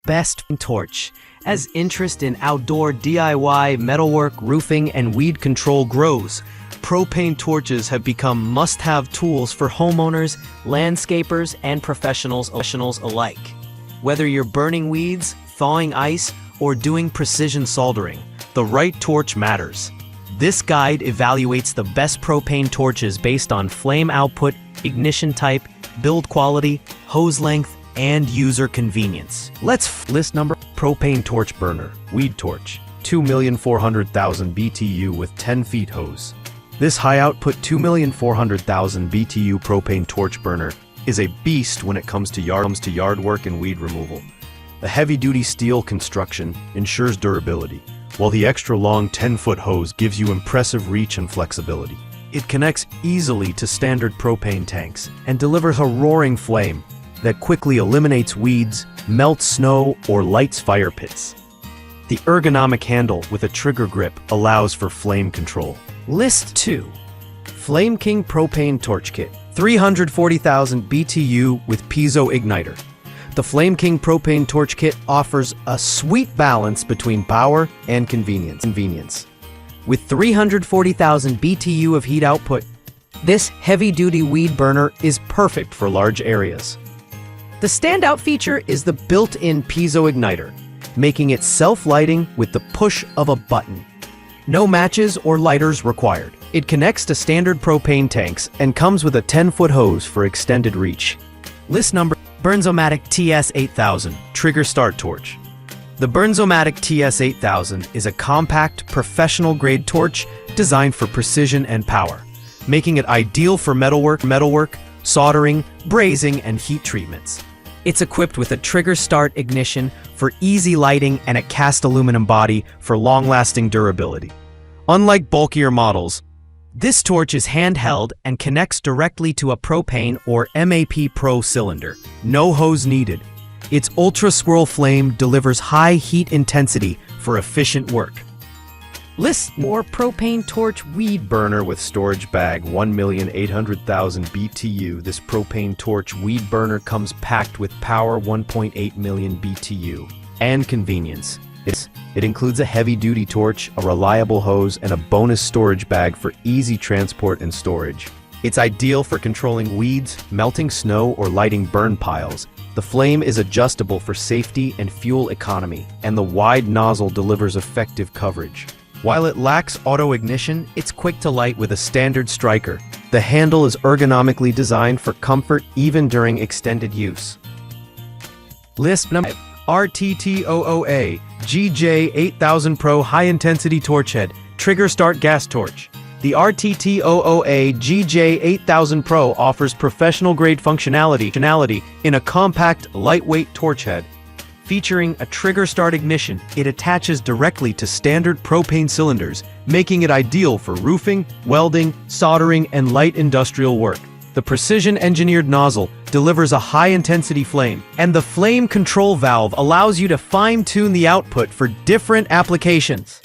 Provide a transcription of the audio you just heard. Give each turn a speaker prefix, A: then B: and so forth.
A: Best torch. As interest in outdoor DIY, metalwork, roofing, and weed control grows, propane torches have become must-have tools for homeowners, landscapers, and professionals alike. Whether you're burning weeds, thawing ice, or doing precision soldering, the right torch matters. This guide evaluates the best propane torches based on flame output, ignition type, build quality, hose length, and user convenience. Let's list number. Propane torch burner, weed torch, 2,400,000 BTU with 10 feet hose. This high output 2,400,000 BTU propane torch burner is a beast when it comes to yard work and weed removal. The heavy-duty steel construction ensures durability, while the extra long 10-foot hose gives you impressive reach and flexibility. It connects easily to standard propane tanks and delivers a roaring flame that quickly eliminates weeds, melts snow, or lights fire pits. The ergonomic handle with a trigger grip allows for flame control. List 2. Flame King Propane Torch Kit, 340,000 BTU with piezo igniter. The Flame King Propane Torch Kit offers a sweet balance between power and convenience. With 340,000 BTU of heat output, this heavy-duty weed burner is perfect for large areas. The standout feature is the built-in piezo igniter, making it self-lighting with the push of a button. No matches or lighters required. It connects to standard propane tanks and comes with a 10-foot hose for extended reach. List number. Bernzomatic TS8000 Trigger Start Torch. The Bernzomatic TS8000 is a compact, professional-grade torch designed for precision and power, making it ideal for metalwork, soldering, brazing, and heat treatments. It's equipped with a trigger start ignition for easy lighting and a cast aluminum body for long-lasting durability. Unlike bulkier models, this torch is handheld and connects directly to a propane or MAP Pro cylinder. No hose needed. Its ultra-swirl flame delivers high heat intensity for efficient work. List more propane torch weed burner with storage bag, 1,800,000 BTU. This propane torch weed burner comes packed with power, 1.8 million BTU, and convenience. It includes a heavy-duty torch, a reliable hose, and a bonus storage bag for easy transport and storage. It's ideal for controlling weeds, melting snow, or lighting burn piles. The flame is adjustable for safety and fuel economy, and the wide nozzle delivers effective coverage. While it lacks auto ignition, it's quick to light with a standard striker. The handle is ergonomically designed for comfort even during extended use. List number. RTTOOA GJ8000 Pro High-Intensity Torch Head Trigger Start Gas Torch. The RTTOOA GJ8000 Pro offers professional-grade functionality in a compact, lightweight torch head. Featuring a trigger start ignition, it attaches directly to standard propane cylinders, making it ideal for roofing, welding, soldering, and light industrial work. The precision-engineered nozzle delivers a high-intensity flame, and the flame control valve allows you to fine-tune the output for different applications.